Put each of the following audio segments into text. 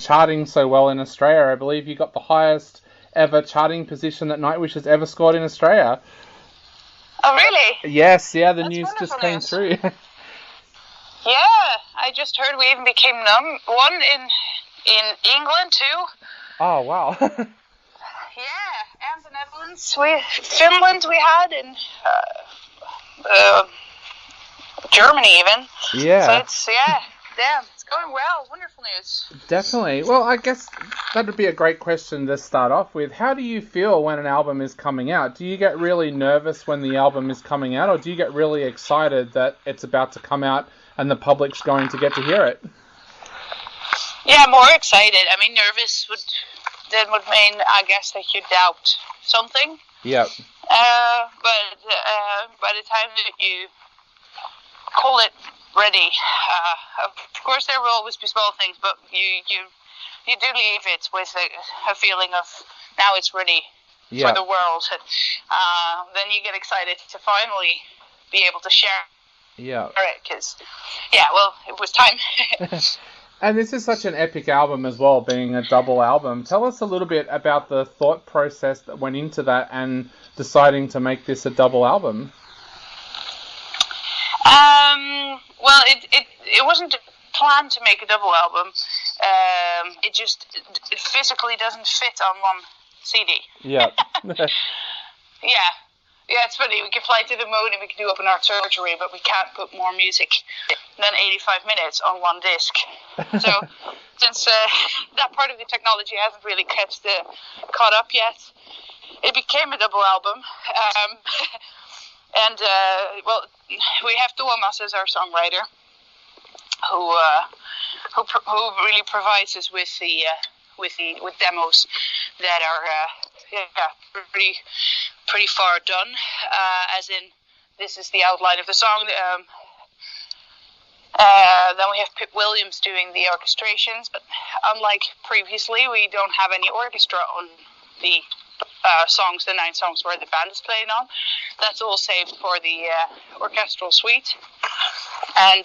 charting so well in Australia. I believe you got the highest ever charting position that Nightwish has ever scored in Australia. Oh, really? Yes, yeah, the That's news just came through. Yeah, I just heard we even became #1 in England too. Oh, wow. Yeah, and the Netherlands. Finland we had, and Germany even. Yeah. So it's, it's going well. Wonderful news. Definitely. Well, I guess that would be a great question to start off with. How do you feel when an album is coming out? Do you get really nervous when the album is coming out, or do you get really excited that it's about to come out and the public's going to get to hear it? Yeah, more excited. I mean, nervous would mean, I guess, that you doubt something. Yeah. But by the time that you call it ready, of course there will always be small things, but you do leave it with a feeling of now it's ready for the world. Then you get excited to finally be able to share. Yeah. Because, it was time. And this is such an epic album as well, being a double album. Tell us a little bit about the thought process that went into that and deciding to make this a double album. Well, it wasn't planned to make a double album. It just physically doesn't fit on one CD. Yeah. Yeah, it's funny. We can fly to the moon and we can do open heart surgery, but we can't put more music than 85 minutes on one disc. So, since that part of the technology hasn't really caught up yet, it became a double album. And we have Thomas as our songwriter, who really provides us with demos that are pretty far done. As in, this is the outline of the song. Then we have Pip Williams doing the orchestrations, but unlike previously, we don't have any orchestra on the songs, the 9 songs where the band is playing on. That's all saved for the orchestral suite. And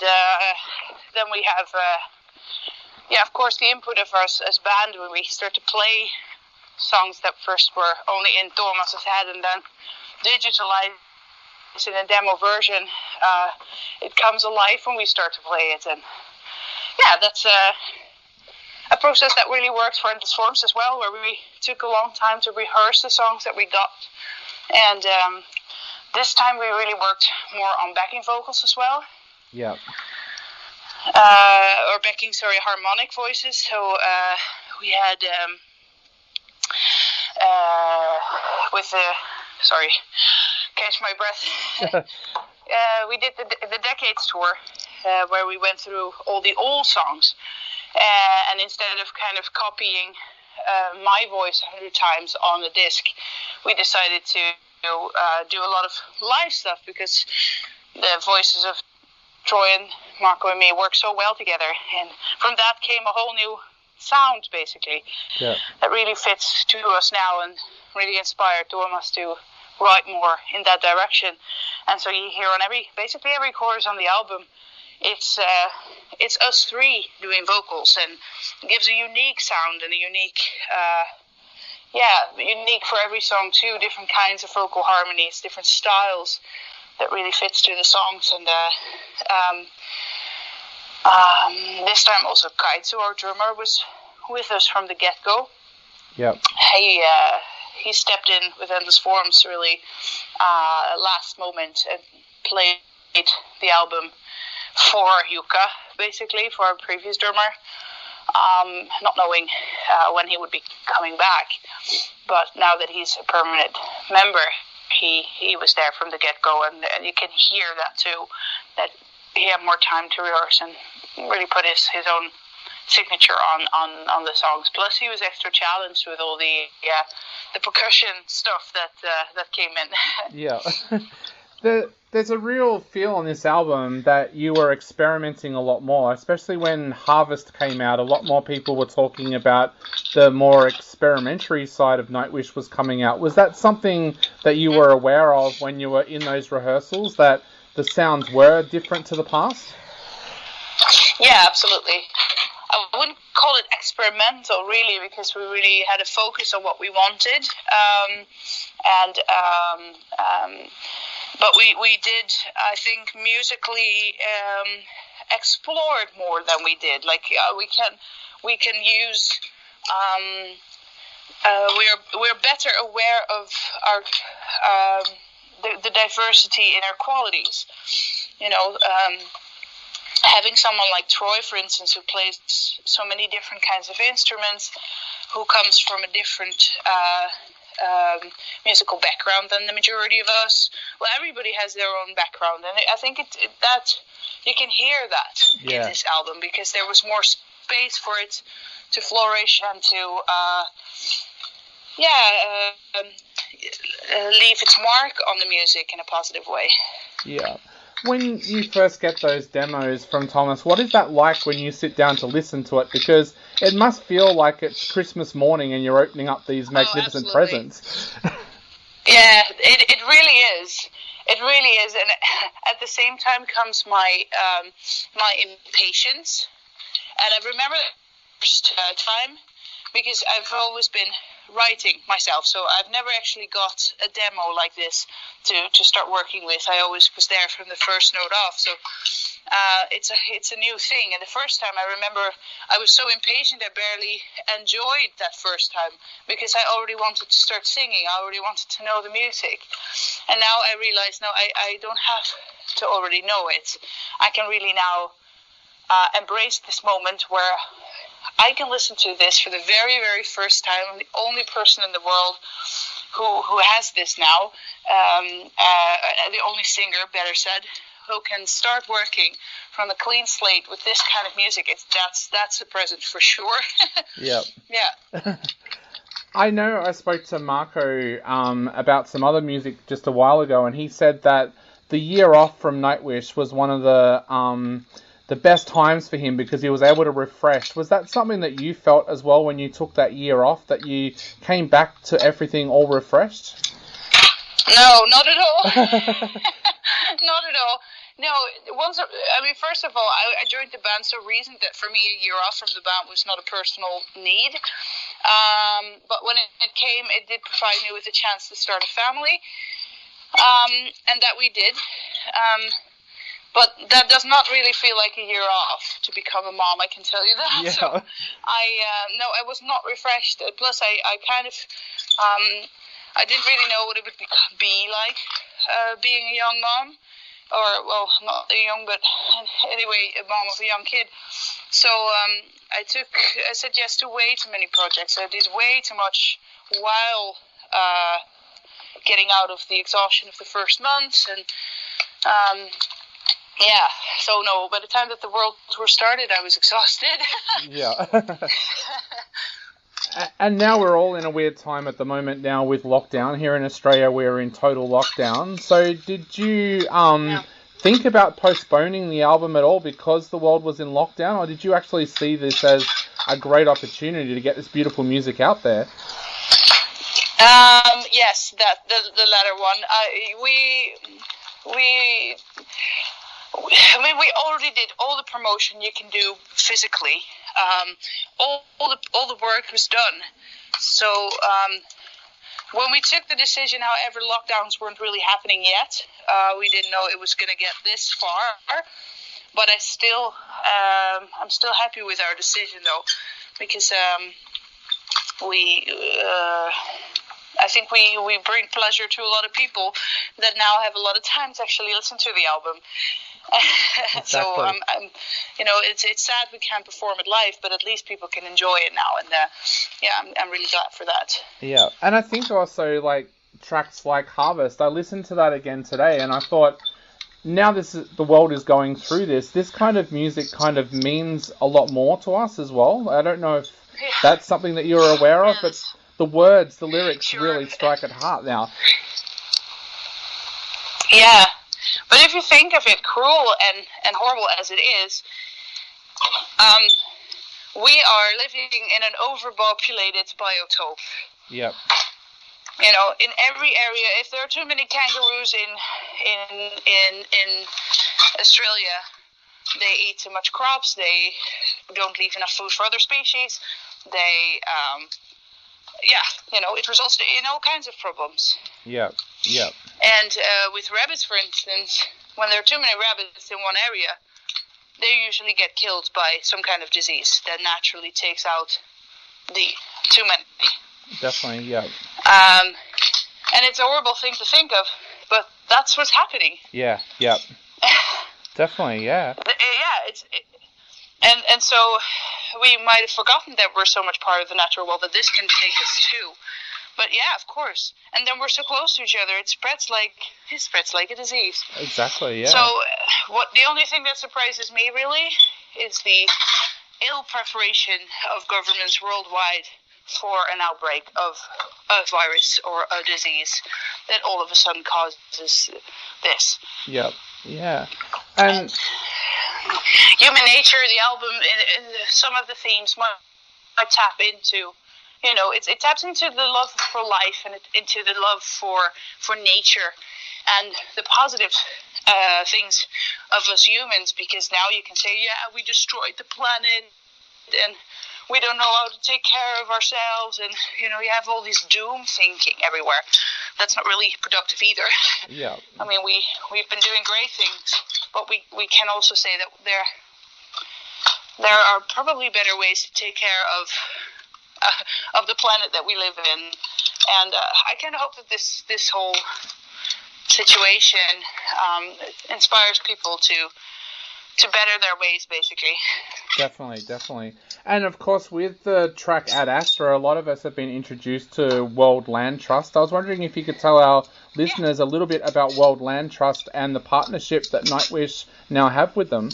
then we have, of course, the input of us as band when we start to play songs that first were only in Thomas's head and then digitalized in a demo version. It comes alive when we start to play it. And that's a process that really works for Endless Forms as well, where we took a long time to rehearse the songs that we got. And this time we really worked more on backing vocals as well. Yeah. Harmonic voices. So we had catch my breath. We did the Decades tour, where we went through all the old songs, and instead of kind of copying my voice 100 times on the disc, we decided to do a lot of live stuff, because the voices of Troy and Marco and me work so well together, and from that came a whole new sound, basically, that really fits to us now, and really inspired Thomas to write more in that direction. And so you hear on basically every chorus on the album, it's us three doing vocals, and it gives a unique sound and a unique for every song too, different kinds of vocal harmonies, different styles that really fits to the songs. And this time also Kaitsu, our drummer, was with us from the get-go. Yep. He stepped in with Endless Forms really last moment and played the album for Jukka, basically, for our previous drummer, not knowing when he would be coming back. But now that he's a permanent member, he was there from the get-go, and you can hear that too, that he had more time to rehearse and really put his own signature on the songs. Plus, he was extra challenged with all the percussion stuff that came in. Yeah. There's a real feel on this album that you were experimenting a lot more, especially when Harvest came out. A lot more people were talking about the more experimentary side of Nightwish was coming out. Was that something that you were aware of when you were in those rehearsals, that the sounds were different to the past? Yeah, absolutely. I wouldn't call it experimental, really, because we really had a focus on what we wanted. But we did, I think, musically explored more than we did. Like we can use. We're better aware of our the diversity in our qualities. Having someone like Troy, for instance, who plays so many different kinds of instruments, who comes from a different musical background than the majority of us. Well, everybody has their own background, and I think that you can hear that in this album, because there was more space for it to flourish and to leave its mark on the music in a positive way. Yeah. When you first get those demos from Thomas, what is that like when you sit down to listen to it? Because it must feel like it's Christmas morning and you're opening up these magnificent presents. Yeah, it really is. It really is. And at the same time comes my impatience. And I remember the first time, because I've always been writing myself, so I've never actually got a demo like this to start working with. I always was there from the first note off, so it's a new thing. And the first time, I remember I was so impatient I barely enjoyed that first time, because I already wanted to start singing. I already wanted to know the music, and now I realize I don't have to already know it. I can really now embrace this moment where I can listen to this for the very, very first time. I'm the only person in the world who has this now, the only singer, better said, who can start working from a clean slate with this kind of music. That's a present for sure. Yep. Yeah. I know I spoke to Marco about some other music just a while ago, and he said that the year off from Nightwish was one of the best times for him because he was able to refresh. Was that something that you felt as well when you took that year off, that you came back to everything all refreshed? No, not at all. Not at all. No, first of all, I joined the band so recent that for me a year off from the band was not a personal need. But when it came, it did provide me with a chance to start a family, and that we did. But that does not really feel like a year off to become a mom, I can tell you that. Yeah. So I was not refreshed. Plus, I kind of, I didn't really know what it would be like being a young mom. Or, well, not a young, but anyway, a mom of a young kid. So I said yes to way too many projects. I did way too much while getting out of the exhaustion of the first months. And so no, by the time that the World Tour started, I was exhausted. Yeah. And now we're all in a weird time at the moment now with lockdown. Here in Australia, we're in total lockdown. So did you think about postponing the album at all because the world was in lockdown? Or did you actually see this as a great opportunity to get this beautiful music out there? Yes, the latter one. We already did all the promotion you can do physically. All the work was done. So when we took the decision, however, lockdowns weren't really happening yet. We didn't know it was going to get this far. But I'm still happy with our decision though, because I think we bring pleasure to a lot of people that now have a lot of time to actually listen to the album. Exactly. So it's sad we can't perform it live, but at least people can enjoy it now, and I'm really glad for that. Yeah, and I think also like tracks like Harvest, I listened to that again today, and I thought, now the world is going through this kind of music kind of means a lot more to us as well. I don't know if that's something that you're aware of, but the words, the lyrics really strike at heart now. Yeah. But if you think of it, cruel and horrible as it is, we are living in an overpopulated biotope. Yep. In every area, if there are too many kangaroos in Australia, they eat too much crops, they don't leave enough food for other species, they, it results in all kinds of problems. Yeah. And with rabbits, for instance, when there are too many rabbits in one area, they usually get killed by some kind of disease that naturally takes out the too many. Definitely, yeah. And it's a horrible thing to think of, but that's what's happening. Yeah. Definitely, yeah. And so we might have forgotten that we're so much part of the natural world that this can take us too. But yeah, of course. And then we're so close to each other, it spreads like a disease. Exactly, yeah. So the only thing that surprises me really is the ill preparation of governments worldwide for an outbreak of a virus or a disease that all of a sudden causes this. Yep. Yeah. And Human Nature, the album, in some of the themes might tap into, it taps into the love for life and into the love for nature and the positive things of us humans, because now you can say, yeah, we destroyed the planet and we don't know how to take care of ourselves, and you have all this doom thinking everywhere. That's not really productive either. Yeah. I mean, we've been doing great things, but we can also say that there are probably better ways to take care of the planet that we live in, and I kind of hope that this whole situation inspires people to better their ways, basically. Definitely. And of course, with the track Ad Astra, a lot of us have been introduced to World Land Trust. I was wondering if you could tell our listeners a little bit about World Land Trust and the partnership that Nightwish now have with them.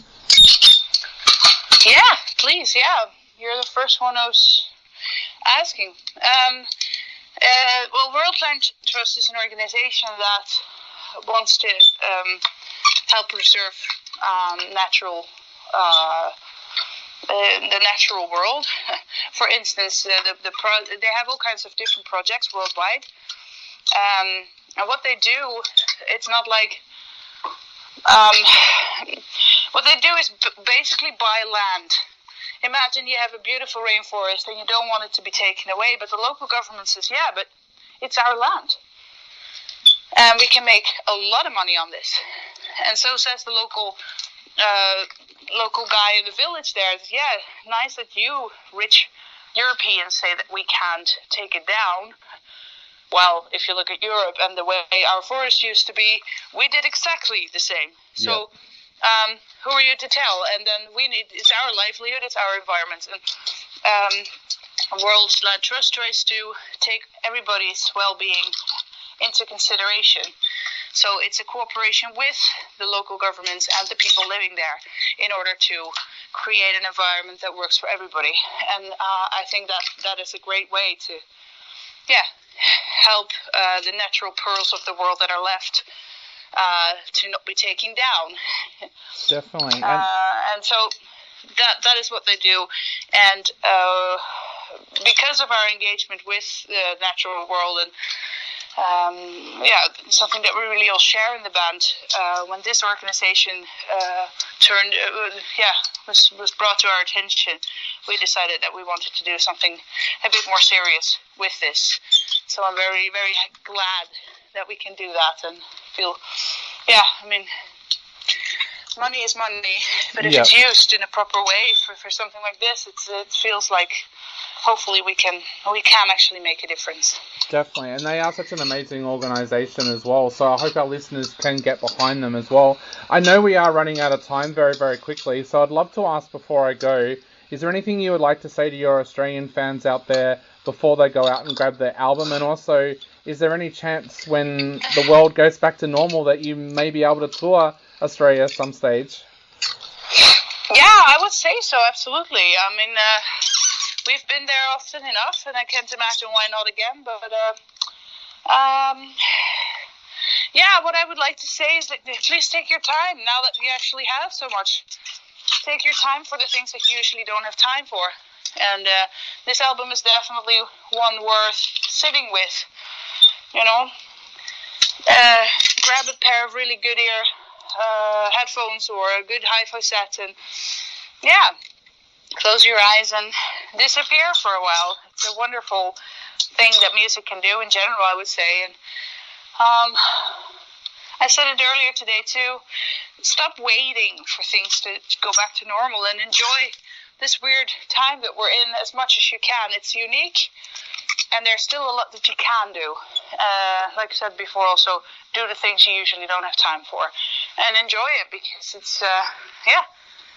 Yeah, please, yeah. You're the first one I was asking. Well, World Land Trust is an organization that wants to help preserve the natural world. For instance, they have all kinds of different projects worldwide, and what they do, it's not like what they do is basically buy land. Imagine you have a beautiful rainforest and you don't want it to be taken away, but the local government says, yeah, but it's our land, and we can make a lot of money on this. And so says the local guy in the village there, yeah, nice that you rich Europeans say that we can't take it down. Well, if you look at Europe and the way our forests used to be, we did exactly the same. So who are you to tell? And then it's our livelihood, it's our environment. And World Land Trust tries to take everybody's well-being into consideration. So it's a cooperation with the local governments and the people living there in order to create an environment that works for everybody. And I think that is a great way to, help the natural pearls of the world that are left to not be taken down. Definitely. And so that is what they do. And because of our engagement with the natural world and something that we really all share in the band. When this organization was brought to our attention, we decided that we wanted to do something a bit more serious with this. So I'm very, very glad that we can do that and feel, money is money, but if it's used in a proper way for something like this, it feels like hopefully we can actually make a difference. Definitely, and they are such an amazing organisation as well, so I hope our listeners can get behind them as well. I know we are running out of time very, very quickly, so I'd love to ask before I go, is there anything you would like to say to your Australian fans out there before they go out and grab their album? And also, is there any chance when the world goes back to normal that you may be able to tour Australia at some stage? Yeah, I would say so, absolutely. I mean, we've been there often enough, and I can't imagine why not again. But what I would like to say is that please take your time now that you actually have so much. Take your time for the things that you usually don't have time for. And this album is definitely one worth sitting with. Grab a pair of really good ear headphones or a good hi-fi set, and yeah, close your eyes and disappear for a while. It's a wonderful thing that music can do in general, I would say. And I said it earlier today too, stop waiting for things to go back to normal and enjoy this weird time that we're in as much as you can. It's unique, and there's still a lot that you can do. Like I said before, also do the things you usually don't have time for, and enjoy it, because it's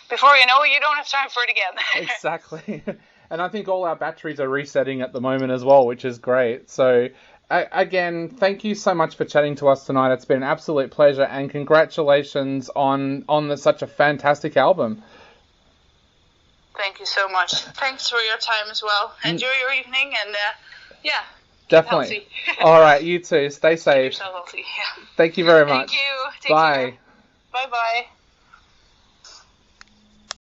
before you know it, you don't have time for it again. Exactly. And I think all our batteries are resetting at the moment as well, which is great. So again, thank you so much for chatting to us tonight. It's been an absolute pleasure, and congratulations on such a fantastic album. Thank you so much. Thanks for your time as well. Enjoy your evening, and definitely. All right, you too. Stay safe. Keep yourself healthy. Yeah. Thank you very much. Thank you. Take Bye. care. Bye-bye.